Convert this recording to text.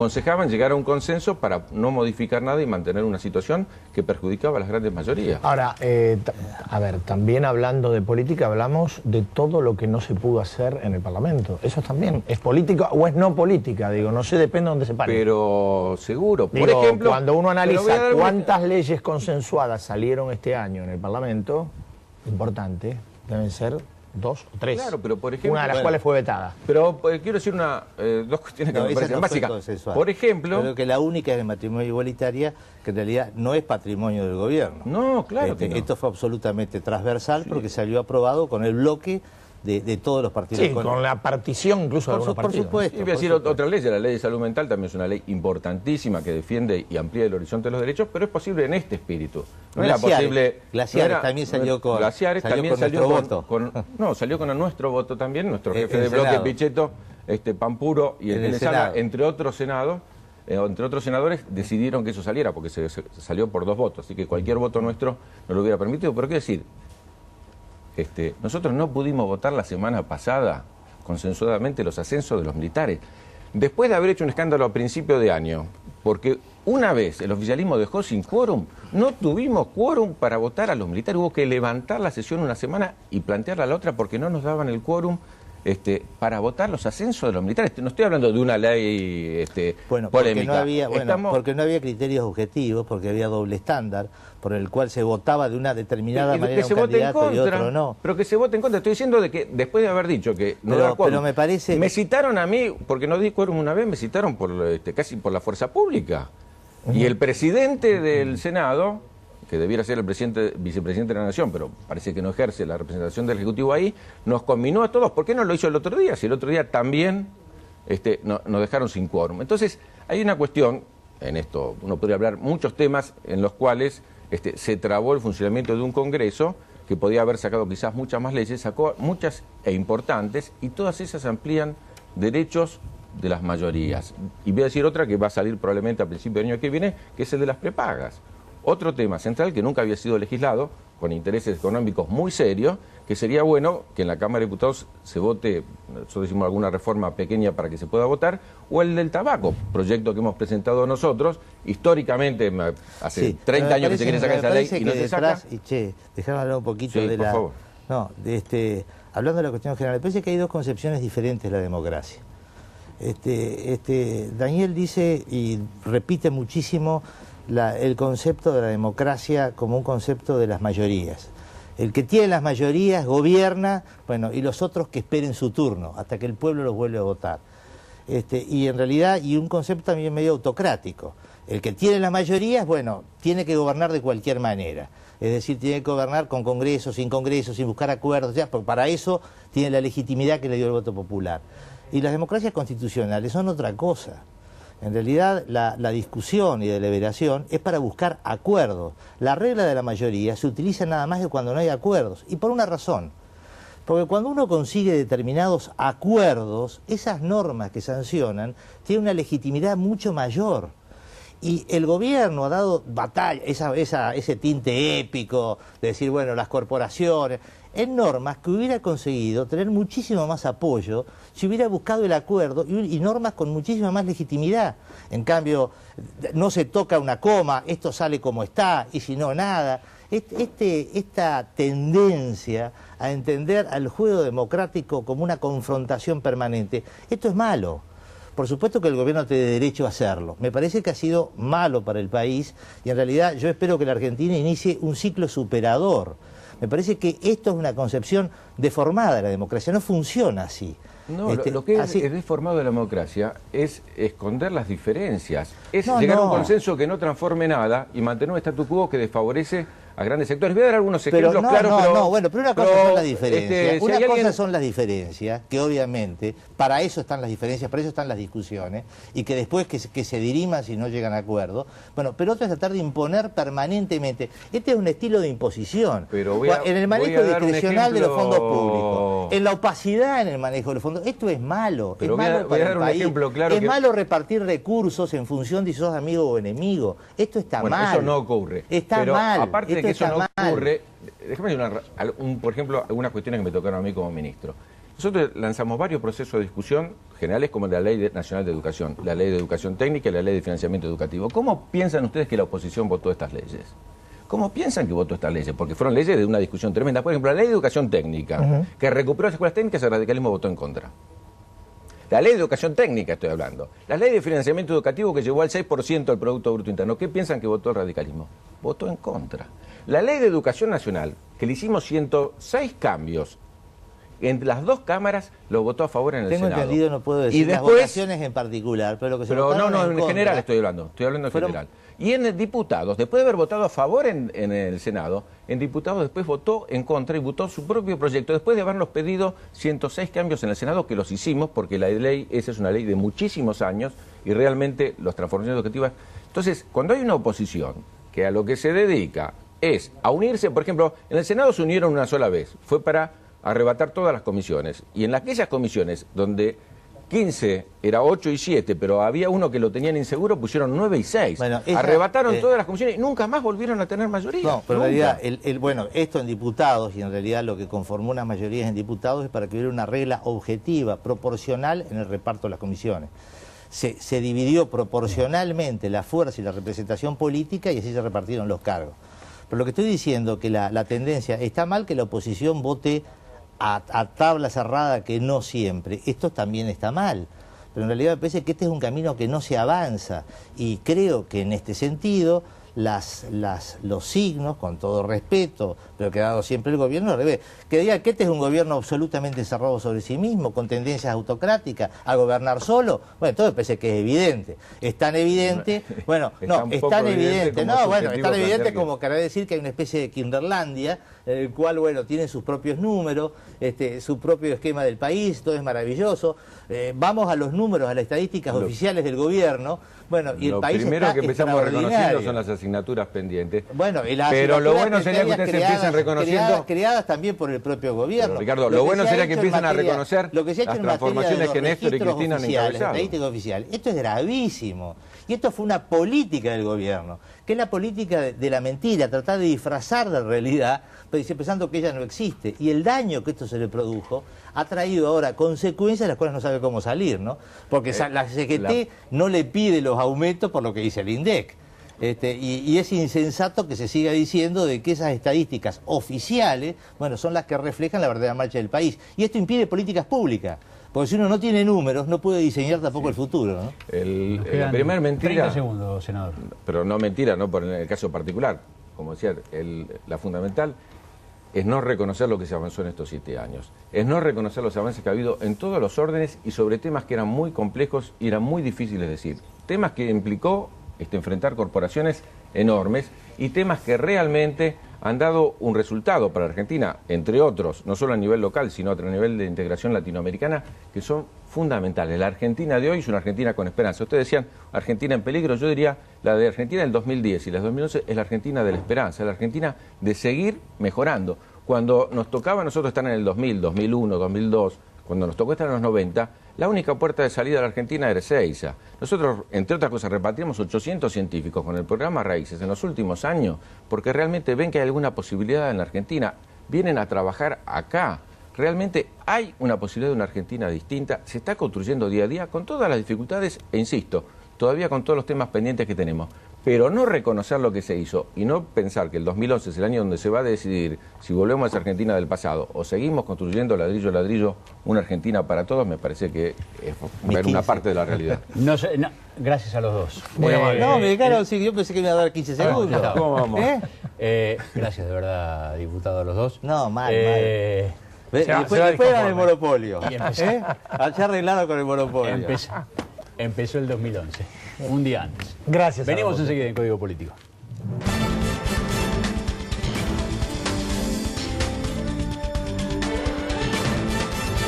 aconsejaban llegar a un consenso para no modificar nada y mantener una situación que perjudicaba a las grandes mayorías. Ahora, a ver, también hablando de política, hablamos de todo lo que no se pudo hacer en el Parlamento. Eso también es política o es no política, digo, no sé, depende de dónde se pare. Pero seguro, digo, por ejemplo... cuando uno analiza cuántas leyes consensuadas salieron este año en el Parlamento, importante, deben ser 2 o 3. Claro, pero por ejemplo... Una de las cuales fue vetada. Pero quiero decir dos cuestiones que me parecen básicas. Por ejemplo... Creo que la única es el matrimonio igualitaria, que en realidad no es patrimonio del gobierno. No, claro que no. Esto fue absolutamente transversal porque salió aprobado con el bloque de todos los partidos. Sí, con la partición incluso de algunos partidos. Por supuesto. Y voy a decir otra ley, la ley de salud mental también es una ley importantísima que defiende y amplía el horizonte de los derechos, pero es posible en este espíritu. No era posible... Glaciares también salió con salió nuestro voto. No, salió con nuestro voto también, nuestro jefe de Senado. bloque, Pichetto, Pampuro y el Senado. entre otros senadores decidieron que eso saliera, porque se salió por 2 votos, así que cualquier voto nuestro no lo hubiera permitido. Pero quiero decir, nosotros no pudimos votar la semana pasada consensuadamente los ascensos de los militares, después de haber hecho un escándalo a principio de año, porque una vez el oficialismo dejó sin quórum, no tuvimos quórum para votar a los militares, hubo que levantar la sesión una semana y plantearla a la otra porque no nos daban el quórum para votar los ascensos de los militares. No estoy hablando de una ley polémica. Porque no había criterios objetivos, porque había doble estándar, por el cual se votaba de una determinada manera un candidato y otro no. Pero que se vote en contra. Estoy diciendo de que después de haber dicho que no da quórum, pero me parece... Me citaron a mí, porque no di quórum una vez, me citaron por casi por la fuerza pública. Y el presidente del Senado, que debiera ser el vicepresidente de la Nación, pero parece que no ejerce la representación del Ejecutivo ahí, nos conminó a todos. ¿Por qué no lo hizo el otro día? Si el otro día también nos dejaron sin quórum. Entonces, hay una cuestión, en esto uno podría hablar muchos temas en los cuales se trabó el funcionamiento de un Congreso que podía haber sacado quizás muchas más leyes, sacó muchas e importantes, y todas esas amplían derechos de las mayorías. Y voy a decir otra que va a salir probablemente a principio del año que viene, que es el de las prepagas. Otro tema central que nunca había sido legislado, con intereses económicos muy serios, que sería bueno que en la Cámara de Diputados se vote, nosotros decimos alguna reforma pequeña para que se pueda votar, o el del tabaco, proyecto que hemos presentado nosotros, históricamente, hace 30 años que se quiere sacar esa ley y no se saca. Déjame hablar un poquito sí, de por la... favor. No, hablando de la cuestión general, me parece que hay dos concepciones diferentes de la democracia. Daniel dice y repite muchísimo el concepto de la democracia como un concepto de las mayorías. El que tiene las mayorías gobierna, bueno, y los otros que esperen su turno hasta que el pueblo los vuelve a votar. Y en realidad, y un concepto también medio autocrático. El que tiene las mayorías, bueno, tiene que gobernar de cualquier manera. Es decir, tiene que gobernar con congreso, sin buscar acuerdos, ya, porque para eso tiene la legitimidad que le dio el voto popular. Y las democracias constitucionales son otra cosa. En realidad, la discusión y deliberación es para buscar acuerdos. La regla de la mayoría se utiliza nada más que cuando no hay acuerdos. Y por una razón. Porque cuando uno consigue determinados acuerdos, esas normas que sancionan tienen una legitimidad mucho mayor. Y el gobierno ha dado batalla, ese tinte épico de decir, bueno, las corporaciones, en normas que hubiera conseguido tener muchísimo más apoyo si hubiera buscado el acuerdo y normas con muchísima más legitimidad. En cambio, no se toca una coma, esto sale como está, y si no, nada. Esta tendencia a entender al juego democrático como una confrontación permanente, esto es malo. Por supuesto que el gobierno tiene derecho a hacerlo. Me parece que ha sido malo para el país y en realidad yo espero que la Argentina inicie un ciclo superador. Me parece que esto es una concepción deformada de la democracia, no funciona así. No, lo que es deformado de la democracia es esconder las diferencias, es llegar a un consenso que no transforme nada y mantener un statu quo que desfavorece a grandes sectores. Voy a dar algunos ejemplos claros. Pero una cosa son las diferencias. Una cosa son las diferencias, que obviamente, para eso están las diferencias, para eso están las discusiones, y que después que se diriman si no llegan a acuerdo. Bueno, pero otra es tratar de imponer permanentemente. Este es un estilo de imposición. En el manejo discrecional de los fondos públicos, en la opacidad en el manejo de los fondos. Esto es malo. Pero es malo para el país. Claro, es malo repartir recursos en función de si sos amigo o enemigo. Esto está mal. Eso no ocurre. Está mal. Aparte de que eso no ocurre, déjame decir por ejemplo, algunas cuestiones que me tocaron a mí como ministro. Nosotros lanzamos varios procesos de discusión generales como la Ley Nacional de Educación, la Ley de Educación Técnica y la Ley de Financiamiento Educativo. ¿Cómo piensan ustedes que la oposición votó estas leyes? ¿Cómo piensan que votó estas leyes? Porque fueron leyes de una discusión tremenda. Por ejemplo, la Ley de Educación Técnica, que recuperó las escuelas técnicas, el radicalismo votó en contra. La Ley de Educación Técnica estoy hablando. La Ley de Financiamiento Educativo que llevó al 6% del Producto Bruto Interno. ¿Qué piensan que votó el radicalismo? Votó en contra. La Ley de Educación Nacional, que le hicimos 106 cambios, entre las dos cámaras lo votó a favor en el Senado. Tengo entendido, no puedo decir las votaciones en particular, pero lo que se votaron en general estoy hablando en general. Y en diputados, después de haber votado a favor en el Senado, en diputados después votó en contra y votó su propio proyecto, después de habernos pedido 106 cambios en el Senado, que los hicimos porque la ley, esa es una ley de muchísimos años y realmente las transformaciones educativas. Entonces, cuando hay una oposición que a lo que se dedica es a unirse, por ejemplo, en el Senado se unieron una sola vez, fue para arrebatar todas las comisiones, y en aquellas comisiones donde 15 era 8 y 7, pero había uno que lo tenían inseguro, pusieron 9 y 6. Bueno, arrebataron todas las comisiones y nunca más volvieron a tener mayoría. No, pero en realidad, bueno, esto en diputados, y en realidad lo que conformó unas mayorías en diputados es para que hubiera una regla objetiva, proporcional en el reparto de las comisiones. Se dividió proporcionalmente la fuerza y la representación política y así se repartieron los cargos. Pero lo que estoy diciendo, que la tendencia, está mal que la oposición vote a tabla cerrada, que no siempre. Esto también está mal. Pero en realidad me parece que este es un camino que no se avanza. Y creo que en este sentido los signos, con todo respeto, pero que ha dado siempre el gobierno, al revés, que diga que este es un gobierno absolutamente cerrado sobre sí mismo, con tendencias autocráticas, a gobernar solo, bueno, entonces parece que es evidente. Es tan evidente, bueno, no, es tan evidente, no, bueno, es tan evidente como querer decir que hay una especie de Kinderlandia, en el cual, bueno, tienen sus propios números, su propio esquema del país, todo es maravilloso. Vamos a los números, a las estadísticas oficiales del gobierno, bueno, y el país primero está que empezamos reconociendo son las asignaturas pendientes. Bueno, y las pero lo bueno sería que ustedes empiecen reconociendo... Creadas también por el propio gobierno. Pero, Ricardo, lo bueno sería que empiecen a reconocer las transformaciones que Néstor y Cristina han encabezado. Estadística oficial. Esto es gravísimo. Y esto fue una política del gobierno, que es la política de la mentira, tratar de disfrazar la realidad, pensando que ella no existe. Y el daño que esto se le produjo ha traído ahora consecuencias de las cuales no sabe cómo salir, ¿no? Porque la CGT no le pide los aumentos por lo que dice el INDEC. Y es insensato que se siga diciendo de que esas estadísticas oficiales, bueno, son las que reflejan la verdadera marcha del país. Y esto impide políticas públicas. Porque si uno no tiene números, no puede diseñar tampoco el futuro, ¿no? La primera mentira... 30 segundos, senador. Pero no mentira, no por en el caso particular. Como decía, la fundamental es no reconocer lo que se avanzó en estos 7 años. Es no reconocer los avances que ha habido en todos los órdenes y sobre temas que eran muy complejos y eran muy difíciles de decir. Temas que implicó enfrentar corporaciones enormes y temas que realmente han dado un resultado para Argentina, entre otros, no solo a nivel local, sino a nivel de integración latinoamericana, que son fundamentales. La Argentina de hoy es una Argentina con esperanza. Ustedes decían Argentina en peligro, yo diría la de Argentina del 2010 y la del 2011 es la Argentina de la esperanza, la Argentina de seguir mejorando. Cuando nos tocaba a nosotros estar en el 2000, 2001, 2002, cuando nos tocó estar en los 90, la única puerta de salida de la Argentina era Ezeiza. Nosotros, entre otras cosas, repartimos 800 científicos con el programa Raíces en los últimos años, porque realmente ven que hay alguna posibilidad en la Argentina. Vienen a trabajar acá. Realmente hay una posibilidad de una Argentina distinta. Se está construyendo día a día con todas las dificultades, e insisto, todavía con todos los temas pendientes que tenemos. Pero no reconocer lo que se hizo y no pensar que el 2011 es el año donde se va a decidir si volvemos a esa Argentina del pasado o seguimos construyendo ladrillo a ladrillo una Argentina para todos, me parece que es ver una parte de la realidad. No, gracias a los dos. No, me dedicaron, sí, yo pensé que me iba a dar 15 segundos. ¿Cómo vamos? Gracias de verdad, diputado, a los dos. No, mal. Después eran el monopolio. Ya arreglaron con el monopolio. Empezó el 2011, un día antes. Gracias. Venimos enseguida en Código Político.